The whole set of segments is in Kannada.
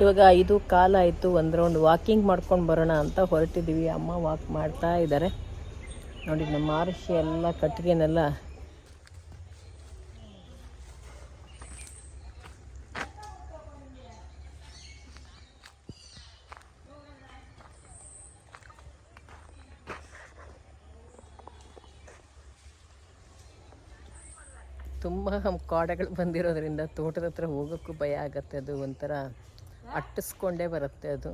ಇವಾಗ 5:15 ಆಯಿತು. ಒಂದು ರೌಂಡ್ ವಾಕಿಂಗ್ ಮಾಡ್ಕೊಂಡು ಬರೋಣ ಅಂತ ಹೊರಟಿದ್ದೀವಿ. ಅಮ್ಮ ವಾಕ್ ಮಾಡ್ತಾ ಇದ್ದಾರೆ ನೋಡಿ. ನಮ್ಮ ಆರುಷಿ ಎಲ್ಲ ಕಟ್ಟಿಗೆನೆಲ್ಲ ತುಂಬ ಕಾಡೆಗಳು ಬಂದಿರೋದ್ರಿಂದ ತೋಟದ ಹತ್ರ ಹೋಗೋಕ್ಕೂ ಭಯ ಆಗತ್ತೆ. ಅದು ಒಂಥರ ಅಟ್ಟಿಸ್ಕೊಂಡೇ ಬರುತ್ತೆ ಅದು.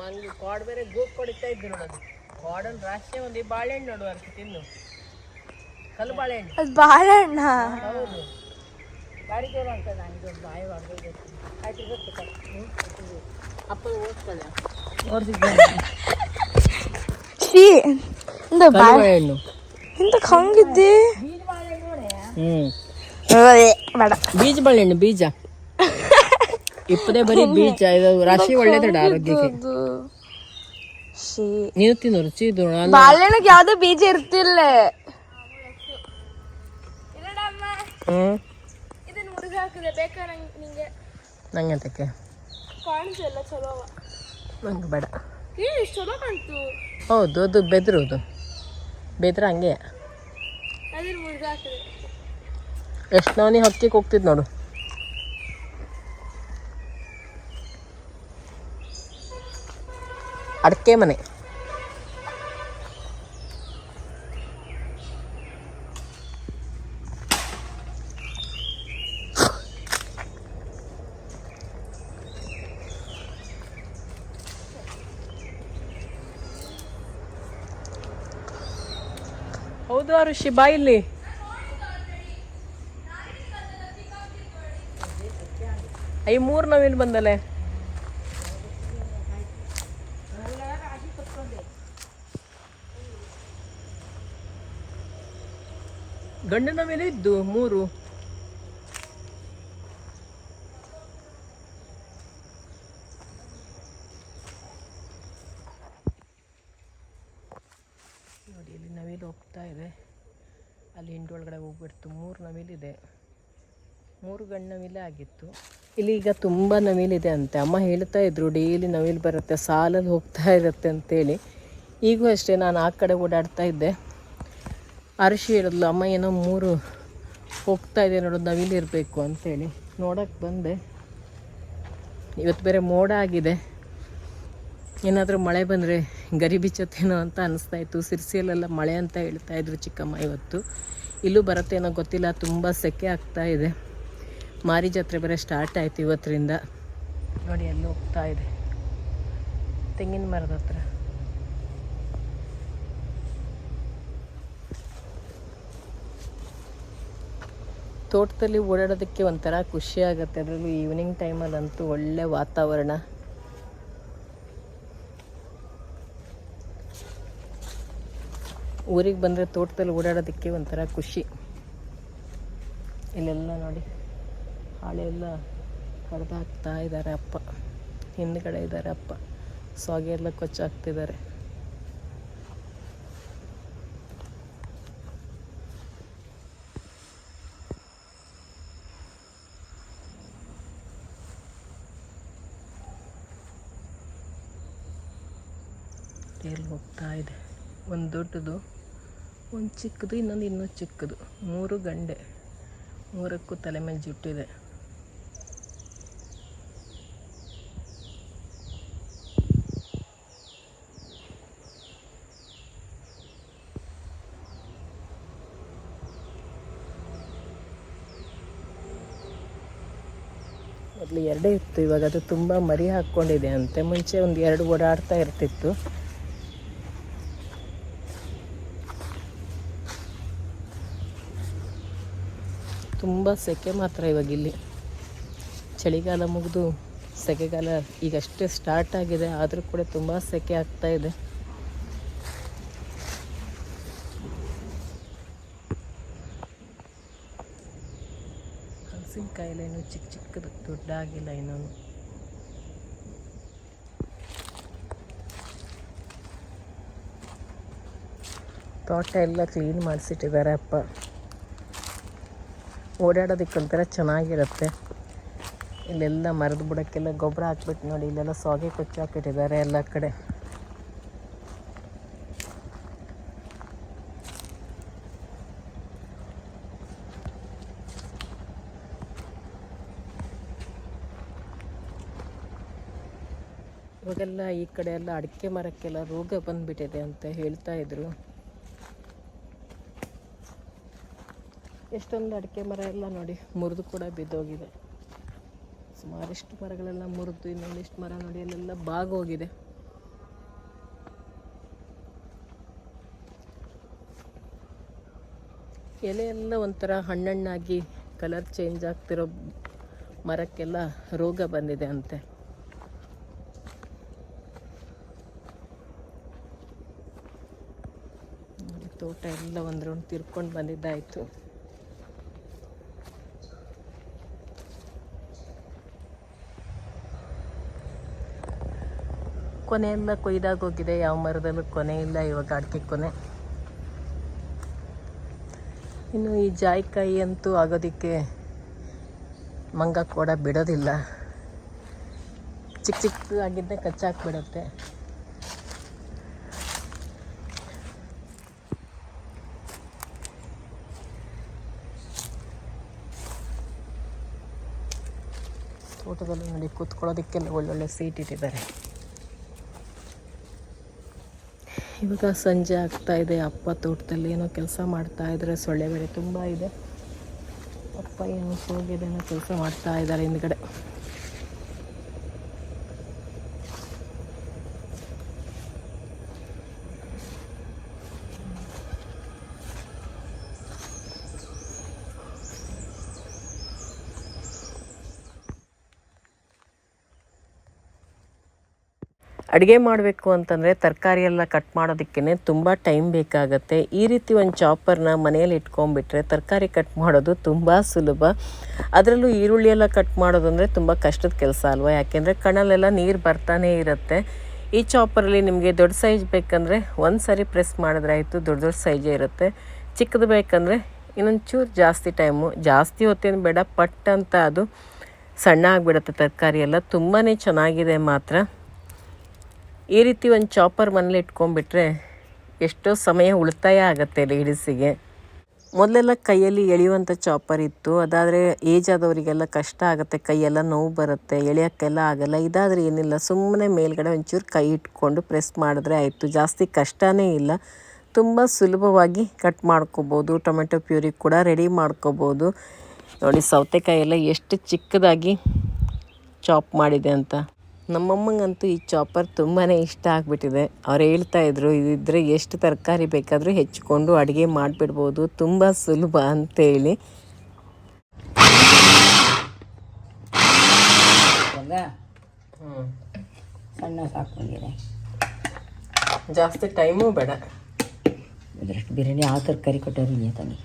ಮಂಗು ಕಾಡು ಬೇರೆ ಗೋಕ್ ಕೊಡಿತಾ ಇದ್ದು ನೋಡೋದು. ಕಾಡನ್ನು ರಾಶಿ ಒಂದು ಬಾಳೆಹಣ್ಣು ನೋಡುವ ಅಂತ ತಿನ್ನು. ಕಲ್ಲು ಬಾಳೆಹಣ್ಣು. ಅದು ಬಾಳೆಹಣ್ಣ? ಹೌದು. ಬಾರಿ ಜೋರ ಅಂತ ನನಗೆ ಬಾಯಿ ಹೊಡೆದು ಆಯ್ತು ಗೊತ್ತು. ಅಪ್ಪ ಓದ್ತಾಳೆ ಬಾಳೆಹಣ್ಣು ಎಂತ ಹಂಗಿದ್ದೆ. ಬೇಡ ಬೀಜ ಬಾಳೆಹಣ್ಣು ಬೀಜ ಇಪ್ಪದೇ ಬರೀ ಬೀಜ. ಇದು ರಾಶಿ ಒಳ್ಳೇದಡ ಆರೋಗ್ಯಕ್ಕೆ. ನೀವು ತಿನ್ನು ರುಚಿ ಇದು. ಬಾಳೆಹಣ್ಣಿಗೆ ಯಾವ್ದೋ ಬೀಜ ಇರ್ತಿಲ್ಲ. ನಂಗೆ ಅಂತಕ್ಕೆ ನಂಗೆ ಬೇಡ. ಹೌದು ಅದು ಬೆದ್ರುದು ಬೆದ್ರ ಹಂಗೆ. ಎಷ್ಟು ನಾವು ನೀವು ಹಕ್ಕಿಗೆ ಹೋಗ್ತಿದ್ ನೋಡು. ಅಡಿಕೆ ಮನೆ. ಹೌದು ಋಷಿ ಬಾ ಇಲ್ಲಿ. ಐ 3 ನವಿಲು ಬಂದಲೆ. ಗಂಡು ನವಿಲು ಇದ್ದು 3. ನೋಡಿ ಇಲ್ಲಿ ನವಿಲು ಹೋಗ್ತಾ ಇದೆ. ಅಲ್ಲಿ ಹಿಂಡು ಒಳಗಡೆ ಹೋಗ್ಬಿಡ್ತು. 3 ನವಿಲಿದೆ. 3 ಗಂಡು ನವಿಲೇ ಆಗಿತ್ತು. ಇಲ್ಲಿ ಈಗ ತುಂಬ ನವಿಲಿದೆ ಅಂತೆ. ಅಮ್ಮ ಹೇಳ್ತಾ ಇದ್ರು ಡೈಲಿ ನವಿಲು ಬರುತ್ತೆ, ಸಾಲಲ್ಲಿ ಹೋಗ್ತಾ ಇರುತ್ತೆ ಅಂತೇಳಿ. ಈಗೂ ಅಷ್ಟೇ ನಾನು ಆ ಕಡೆ ಓಡಾಡ್ತಾ ಇದ್ದೆ. ಅರಿಶಿ ಹೇಳಿದ್ಲು ಅಮ್ಮ ಏನೋ 3 ಹೋಗ್ತಾ ಇದೆ ನೋಡೋದು ನವಿಲು ಇರಬೇಕು ಅಂತೇಳಿ. ನೋಡೋಕ್ಕೆ ಬಂದೆ. ಇವತ್ತು ಬೇರೆ ಮೋಡ ಆಗಿದೆ. ಏನಾದರೂ ಮಳೆ ಬಂದರೆ ಗರಿ ಬಿಚ್ಚತ್ತೇನೋ ಅಂತ ಅನಿಸ್ತಾಯಿತ್ತು. ಸಿರ್ಸಿಯಲ್ಲೆಲ್ಲ ಮಳೆ ಅಂತ ಹೇಳ್ತಾಯಿದ್ರು ಚಿಕ್ಕಮ್ಮ. ಇವತ್ತು ಇಲ್ಲೂ ಬರುತ್ತೇನೋ ಗೊತ್ತಿಲ್ಲ. ತುಂಬ ಸೆಕೆ ಆಗ್ತಾ ಇದೆ. ಮಾರಿ ಜಾತ್ರೆ ಬೇರೆ ಸ್ಟಾರ್ಟ್ ಆಯಿತು ಇವತ್ತರಿಂದ. ನೋಡಿ ಅಲ್ಲಿ ಹೋಗ್ತಾ ಇದೆ ತೆಂಗಿನ ಮರದ ಹತ್ರ. ತೋಟದಲ್ಲಿ ಓಡಾಡೋದಕ್ಕೆ ಒಂಥರ ಖುಷಿ ಆಗುತ್ತೆ. ಅದರಲ್ಲೂ ಈವ್ನಿಂಗ್ ಟೈಮಲ್ಲಂತೂ ಒಳ್ಳೆ ವಾತಾವರಣ. ಊರಿಗೆ ಬಂದರೆ ತೋಟದಲ್ಲಿ ಓಡಾಡೋದಕ್ಕೆ ಒಂಥರ ಖುಷಿ. ಇಲ್ಲೆಲ್ಲ ನೋಡಿ ಹಾಳೆಲ್ಲ ಕಡ್ದು ಹಾಕ್ತಾ ಇದ್ದಾರೆ ಅಪ್ಪ. ಹಿಂದ್ಗಡೆ ಇದ್ದಾರೆ ಅಪ್ಪ. ಸೊಗೆ ಎಲ್ಲ ಕೊಚ್ಚಾಕ್ತಿದ್ದಾರೆ. ಎಲ್ಲಿ ಹೋಗ್ತಾ ಇದೆ. ಒಂದು ದೊಡ್ಡದು, ಒಂದು ಚಿಕ್ಕದು, ಇನ್ನೂ ಚಿಕ್ಕದು. 3 ಗಂಡೆ. 3ಕ್ಕೂ ತಲೆ ಮೇಲೆ ಜುಟ್ಟಿದೆ. ಮೊದಲು 2 ಇತ್ತು. ಇವಾಗ ಅದು ತುಂಬ ಮರಿ ಹಾಕ್ಕೊಂಡಿದೆ ಅಂತೆ. ಮುಂಚೆ ಒಂದು 2 ಓಡಾಡ್ತಾ ಇರ್ತಿತ್ತು. ತುಂಬ ಸೆಕೆ ಮಾತ್ರ ಇವಾಗ ಇಲ್ಲಿ. ಚಳಿಗಾಲ ಮುಗಿದು ಸೆಕೆಗಾಲ ಈಗಷ್ಟೇ ಸ್ಟಾರ್ಟ್ ಆಗಿದೆ. ಆದರೂ ಕೂಡ ತುಂಬ ಸೆಕೆ ಆಗ್ತಾ ಇದೆ. ಹಲಸಿನಕಾಯಿ ಕಾಯಿಲೆ ಇನ್ನೂ ಚಿಕ್ಕ ಚಿಕ್ಕದು ದೊಡ್ಡಾಗಿಲ್ಲ ಇನ್ನೂ. ತೋಟ ಎಲ್ಲ ಕ್ಲೀನ್ ಮಾಡಿಸಿಟ್ಟಿದ್ದಾರೆ ಅಪ್ಪ. ಓಡಾಡೋದಕ್ಕೊಂಥರ ಚೆನ್ನಾಗಿರುತ್ತೆ. ಇಲ್ಲೆಲ್ಲ ಮರದ ಬುಡಕ್ಕೆಲ್ಲ ಗೊಬ್ಬರ ಹಾಕ್ಬಿಟ್ಟು ನೋಡಿ, ಇಲ್ಲೆಲ್ಲ ಸೊಗೆ ಕೊಚ್ಚಿ ಹಾಕಿಟ್ಟಿದ್ದಾರೆ ಎಲ್ಲ ಕಡೆ. ಇವಾಗೆಲ್ಲ ಈ ಕಡೆ ಎಲ್ಲ ಅಡಿಕೆ ಮರಕ್ಕೆಲ್ಲ ರೋಗ ಬಂದುಬಿಟ್ಟಿದೆ ಅಂತ ಹೇಳ್ತಾ ಇದ್ರು. ಎಷ್ಟೊಂದು ಅಡಿಕೆ ಮರ ಎಲ್ಲ ನೋಡಿ ಮುರಿದು ಕೂಡ ಬಿದ್ದೋಗಿದೆ. ಸುಮಾರಿಷ್ಟು ಮರಗಳೆಲ್ಲ ಮುರಿದು, ಇನ್ನೊಂದಿಷ್ಟು ಮರ ನೋಡಿ ಅಲ್ಲೆಲ್ಲ ಬಾಗೋಗಿದೆ. ಎಲೆ ಎಲ್ಲ ಒಂಥರ ಹಣ್ಣಣ್ಣಾಗಿ ಕಲರ್ ಚೇಂಜ್ ಆಗ್ತಿರೋ ಮರಕ್ಕೆಲ್ಲ ರೋಗ ಬಂದಿದೆ ಅಂತೆ. ತೋಟ ಎಲ್ಲ ಒಂದು ರೌಂಡ್ ತಿರ್ಕೊಂಡು ಬಂದಿದ್ದಾಯಿತು. ಕೊನೆ ಎಲ್ಲ ಕೊಯ್ದಾಗೋಗಿದೆ, ಯಾವ ಮರದಲ್ಲೂ ಕೊನೆ ಇಲ್ಲ ಇವಾಗ ಅಡಿಕೆ ಕೊನೆ. ಇನ್ನು ಈ ಜಾಯಿಕಾಯಿ ಅಂತೂ ಆಗೋದಕ್ಕೆ ಮಂಗ ಕೂಡ ಬಿಡೋದಿಲ್ಲ. ಚಿಕ್ಕ ಚಿಕ್ಕದಾಗಿದ್ದೇ ಕಚ್ಚಾಕ್ಬಿಡುತ್ತೆ. ತೋಟದಲ್ಲಿ ನೋಡಿ ಕೂತ್ಕೊಳ್ಳೋದಕ್ಕೆಲ್ಲ ಒಳ್ಳೊಳ್ಳೆ ಸೀಟ್ ಇಟ್ಟಿದ್ದಾರೆ. ಇವಾಗ ಸಂಜೆ ಆಗ್ತಾ ಇದೆ. ಅಪ್ಪ ತೋಟದಲ್ಲಿ ಏನೋ ಕೆಲಸ ಮಾಡ್ತಾ ಇದ್ದಾರೆ. ಸೊಳ್ಳೆ ಬೇರೆ ತುಂಬ ಇದೆ. ಅಪ್ಪ ಏನೋ ಹೋಗಿದೇನೋ ಕೆಲಸ ಮಾಡ್ತಾ ಇದ್ದಾರೆ ಹಿಂದ್ಗಡೆ. ಅಡುಗೆ ಮಾಡಬೇಕು ಅಂತಂದರೆ ತರಕಾರಿ ಎಲ್ಲ ಕಟ್ ಮಾಡೋದಕ್ಕೇ ತುಂಬ ಟೈಮ್ ಬೇಕಾಗತ್ತೆ. ಈ ರೀತಿ ಒಂದು ಚಾಪರ್ನ ಮನೆಯಲ್ಲಿ ಇಟ್ಕೊಂಡ್ಬಿಟ್ರೆ ತರಕಾರಿ ಕಟ್ ಮಾಡೋದು ತುಂಬ ಸುಲಭ. ಅದರಲ್ಲೂ ಈರುಳ್ಳಿ ಎಲ್ಲ ಕಟ್ ಮಾಡೋದು ಅಂದರೆ ತುಂಬ ಕಷ್ಟದ ಕೆಲಸ ಅಲ್ವಾ, ಯಾಕೆಂದರೆ ಕಣ್ಣಲ್ಲೆಲ್ಲ ನೀರು ಬರ್ತಾನೇ ಇರುತ್ತೆ. ಈ ಚಾಪರಲ್ಲಿ ನಿಮಗೆ ದೊಡ್ಡ ಸೈಜ್ ಬೇಕಂದರೆ ಒಂದು ಸಾರಿ ಪ್ರೆಸ್ ಮಾಡಿದ್ರೆ ಆಯಿತು, ದೊಡ್ಡ ದೊಡ್ಡ ಸೈಜೇ ಇರುತ್ತೆ. ಚಿಕ್ಕದು ಬೇಕಂದರೆ ಇನ್ನೊಂದು ಚೂರು ಜಾಸ್ತಿ ಟೈಮು, ಜಾಸ್ತಿ ಹೊತ್ತೇನು ಬೇಡ, ಪಟ್ ಅಂತ ಅದು ಸಣ್ಣ ಆಗಿಬಿಡುತ್ತೆ ತರಕಾರಿ ಎಲ್ಲ. ತುಂಬಾ ಚೆನ್ನಾಗಿದೆ ಮಾತ್ರ. ಈ ರೀತಿ ಒಂದು ಚಾಪರ್ ಮನೇಲಿ ಇಟ್ಕೊಂಡ್ಬಿಟ್ರೆ ಎಷ್ಟೋ ಸಮಯ ಉಳಿತಾಯ ಆಗುತ್ತೆ ಲೇಡೀಸಿಗೆ. ಮೊದಲೆಲ್ಲ ಕೈಯಲ್ಲಿ ಎಳೆಯುವಂಥ ಚಾಪರ್ ಇತ್ತು. ಅದಾದರೆ ಏಜ್ ಆದವರಿಗೆಲ್ಲ ಕಷ್ಟ ಆಗುತ್ತೆ, ಕೈಯೆಲ್ಲ ನೋವು ಬರುತ್ತೆ, ಎಳೆಯೋಕ್ಕೆಲ್ಲ ಆಗಲ್ಲ. ಇದಾದರೆ ಏನಿಲ್ಲ, ಸುಮ್ಮನೆ ಮೇಲ್ಗಡೆ ಒಂಚೂರು ಕೈ ಇಟ್ಕೊಂಡು ಪ್ರೆಸ್ ಮಾಡಿದ್ರೆ ಆಯಿತು. ಜಾಸ್ತಿ ಕಷ್ಟನೇ ಇಲ್ಲ, ತುಂಬ ಸುಲಭವಾಗಿ ಕಟ್ ಮಾಡ್ಕೋಬೋದು. ಟೊಮೆಟೊ ಪ್ಯೂರಿ ಕೂಡ ರೆಡಿ ಮಾಡ್ಕೋಬೋದು. ನೋಡಿ ಸೌತೆಕಾಯಿ ಎಲ್ಲ ಎಷ್ಟು ಚಿಕ್ಕದಾಗಿ ಚಾಪ್ ಮಾಡಿದೆ ಅಂತ. ನಮ್ಮಮ್ಮಂಗಂತೂ ಈ ಚಾಪರ್ ತುಂಬಾ ಇಷ್ಟ ಆಗಿಬಿಟ್ಟಿದೆ. ಅವ್ರು ಹೇಳ್ತಾಯಿದ್ರು ಇದಿದ್ದರೆ ಎಷ್ಟು ತರಕಾರಿ ಬೇಕಾದರೂ ಹೆಚ್ಕೊಂಡು ಅಡುಗೆ ಮಾಡಿಬಿಡ್ಬೋದು, ತುಂಬ ಸುಲಭ ಅಂತೇಳಿ. ಸಣ್ಣ ಸಾಕೊಂಡಿದೆ, ಜಾಸ್ತಿ ಟೈಮೂ ಬೇಡ. ಇದರಷ್ಟು ಬಿರಿಯಾನಿ ಯಾವ ತರಕಾರಿ ಕೊಟ್ಟರು ನೀ ತಂಗಿ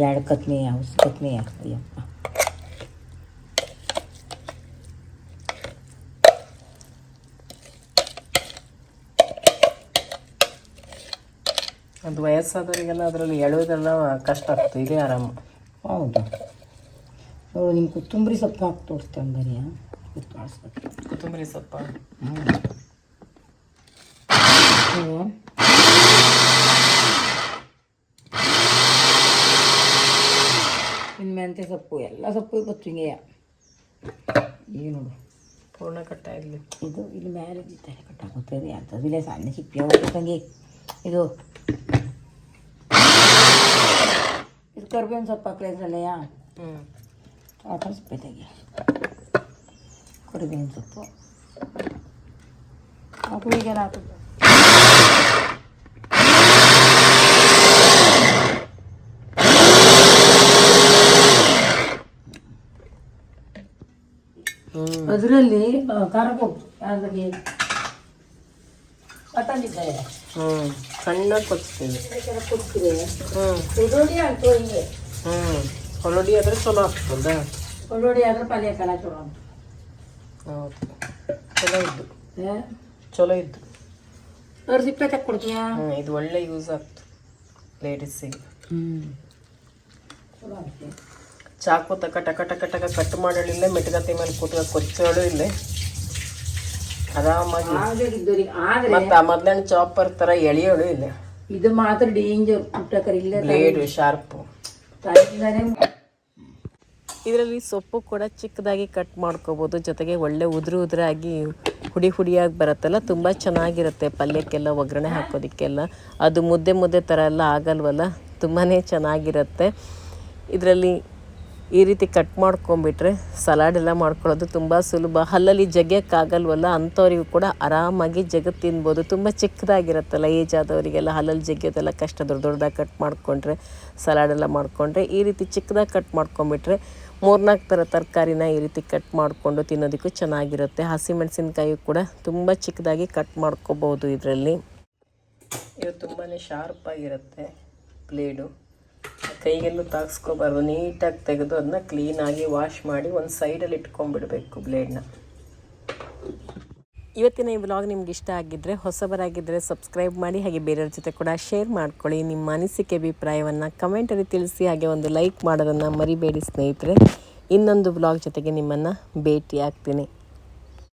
2 ಕತ್ಮಿ ಕತ್ಮಿ ಅಯ್ಯಪ್ಪ. ಅದು ವಯಸ್ಸಾದವರಿಗೆಲ್ಲ ಅದರಲ್ಲಿ ಎಳೆಯೋದೆಲ್ಲ ಕಷ್ಟ ಆಗ್ತದೆ, ಇದೇ ಆರಾಮು. ಹೌದು ನೋಡು, ನಿಮ್ಮ ಕೊತ್ತಂಬರಿ ಸೊಪ್ಪು ಹಾಕಿ ತೋರಿಸ್ತೇವೆ ಬರೀ ಕೊತ್ತಂಬರಿ ಸೊಪ್ಪ. ಇನ್ನು ಮೆಂತ್ಯ ಸೊಪ್ಪು ಎಲ್ಲ ಸೊಪ್ಪು ಗೊತ್ತು ಹಿಂಗೆ. ಈಗ ನೋಡು ಪೂರ್ಣ ಕಟ್ಟ ಇರಲಿ. ಇದು ಇಲ್ಲಿ ಮೇಲೆ ತಲೆ ಕಟ್ಟಾಗುತ್ತದೆ ಅಂಥದ್ದು. ಇಲ್ಲೇ ಸಣ್ಣ ಸಿಪ್ಪಿ ಹೋಗುತ್ತೆ ತಂಗಿ. ಇದು ಕರ್ಬೇವಿನ ಸೊಪ್ಪು ಹಾಕ್ಲಿ ಇದರಲ್ಲಯ್ಯ. ಚಾಟರ್ ಸೊಪ್ಪು ತೆಗಿ, ಕರಿಬೇವಿನ ಸೊಪ್ಪು ಹಾಕು. ಈಗೆಲ್ಲ ಹಾಕುದು ಅದರಲ್ಲಿ ಖಾರ ಹೋಗ್ತು. ಅದರಲ್ಲಿ ತಂದಿದ್ದಾರೆ ಸಣ್ಣ ಕೊಡ್ತೀವಿ. ಕೊಡ್ತೀರಿ ಈರುಳ್ಳಿ ಹಾಕ್ತು ಹಿಂಗೆ. ಹೊಲಡಿ ಆದರೆ ಚಲೋ ಆಗ್ತದ. ಒಳ್ಳೊಡಿ ಆದ್ರೆ ಪಲ್ಯ ಕಾಲ ಚಲೋ ಅಂತ. ಹೌದು, ಚಲೋ ಇದ್ದು ಚಲೋ ಇದ್ದು. ಅವ್ರ ಸಿಪ್ಪೆ ತಕ್ಕೊಡ್ತೀಯಾ? ಇದು ಒಳ್ಳೆ ಯೂಸ್ ಆಗ್ತು ಲೇಡೀಸಿಗೆ. ಚಲೋ ಆಗ್ತದೆ. ಚಾಕು ಟಕ ಟಕ ಟಕ ಟಕ ಕಟ್ ಮಾಡಲಿಲ್ಲ, ಮೆಟ್ಗತಿ ಮೇಲೆ ಕೂತ್ಕ ಕೊಚ್ಚೋಳು ಇಲ್ಲೇ ಆರಾಮಾಗಿ. ಮತ್ತೆ ಆ ಮೊದ್ಲನೇ ಚಾಪರ್ ಥರ ಎಳೆಯೋಳು ಇಲ್ಲ. ಇದು ಮಾತ್ರ ಡೇಂಜರ್. ಇಲ್ಲ ಬ್ಲೇಡು ಶಾರ್ಪು. ಇದರಲ್ಲಿ ಸೊಪ್ಪು ಕೂಡ ಚಿಕ್ಕದಾಗಿ ಕಟ್ ಮಾಡ್ಕೋಬೋದು. ಜೊತೆಗೆ ಒಳ್ಳೆ ಉದುರಾಗಿ ಹುಡಿಯಾಗಿ ಬರುತ್ತಲ್ಲ, ತುಂಬ ಚೆನ್ನಾಗಿರುತ್ತೆ ಪಲ್ಯಕ್ಕೆಲ್ಲ, ಒಗ್ಗರಣೆ ಹಾಕೋದಕ್ಕೆಲ್ಲ. ಅದು ಮುದ್ದೆ ಥರ ಎಲ್ಲ ಆಗಲ್ವಲ್ಲ, ತುಂಬಾ ಚೆನ್ನಾಗಿರುತ್ತೆ. ಇದರಲ್ಲಿ ಈ ರೀತಿ ಕಟ್ ಮಾಡ್ಕೊಂಬಿಟ್ರೆ ಸಲಾಡ್ ಎಲ್ಲ ಮಾಡ್ಕೊಳ್ಳೋದು ತುಂಬ ಸುಲಭ. ಹಲ್ಲಲ್ಲಿ ಜಗ್ಯೋಕ್ಕಾಗಲ್ವಲ್ಲ, ಅಂಥವ್ರಿಗೂ ಕೂಡ ಆರಾಮಾಗಿ ಜಗತ್ತು ತಿನ್ಬೋದು. ತುಂಬ ಚಿಕ್ಕದಾಗಿರುತ್ತಲ್ಲ, ಏಜ್ ಆದವರಿಗೆಲ್ಲ ಹಲ್ಲಲ್ಲಿ ಜಗ್ಯೋದೆಲ್ಲ ಕಷ್ಟ. ದೊಡ್ಡದಾಗಿ ಕಟ್ ಮಾಡಿಕೊಂಡ್ರೆ, ಸಲಾಡೆಲ್ಲ ಮಾಡಿಕೊಂಡ್ರೆ ಈ ರೀತಿ ಚಿಕ್ಕದಾಗಿ ಕಟ್ ಮಾಡ್ಕೊಂಬಿಟ್ರೆ 3-4 ಥರ ತರಕಾರಿನ ಈ ರೀತಿ ಕಟ್ ಮಾಡಿಕೊಂಡು ತಿನ್ನೋದಕ್ಕೂ ಚೆನ್ನಾಗಿರುತ್ತೆ. ಹಸಿಮೆಣಸಿನ್ಕಾಯಿ ಕೂಡ ತುಂಬ ಚಿಕ್ಕದಾಗಿ ಕಟ್ ಮಾಡ್ಕೋಬೋದು ಇದರಲ್ಲಿ. ಇದು ತುಂಬಾ ಶಾರ್ಪಾಗಿರುತ್ತೆ ಬ್ಲೇಡು. ಕೈಗೆಲ್ಲೂ ತಾಗಿಸ್ಕೋಬಾರ್ದು. ನೀಟಾಗಿ ತೆಗೆದು ಅದನ್ನ ಕ್ಲೀನಾಗಿ ವಾಶ್ ಮಾಡಿ ಒಂದು ಸೈಡಲ್ಲಿ ಇಟ್ಕೊಂಡ್ಬಿಡಬೇಕು ಬ್ಲೇಡ್ನ. ಇವತ್ತಿನ ಈ ವ್ಲಾಗ್ ನಿಮ್ಗೆ ಇಷ್ಟ ಆಗಿದ್ದರೆ, ಹೊಸಬರಾಗಿದ್ದರೆ ಸಬ್ಸ್ಕ್ರೈಬ್ ಮಾಡಿ, ಹಾಗೆ ಬೇರೆಯವ್ರ ಜೊತೆ ಕೂಡ ಶೇರ್ ಮಾಡ್ಕೊಳ್ಳಿ. ನಿಮ್ಮ ಅನಿಸಿಕೆ ಅಭಿಪ್ರಾಯವನ್ನು ಕಮೆಂಟಲ್ಲಿ ತಿಳಿಸಿ, ಹಾಗೆ ಒಂದು ಲೈಕ್ ಮಾಡೋದನ್ನು ಮರಿಬೇಡಿ ಸ್ನೇಹಿತರೆ. ಇನ್ನೊಂದು ವ್ಲಾಗ್ ಜೊತೆಗೆ ನಿಮ್ಮನ್ನು ಭೇಟಿ ಆಗ್ತೀನಿ.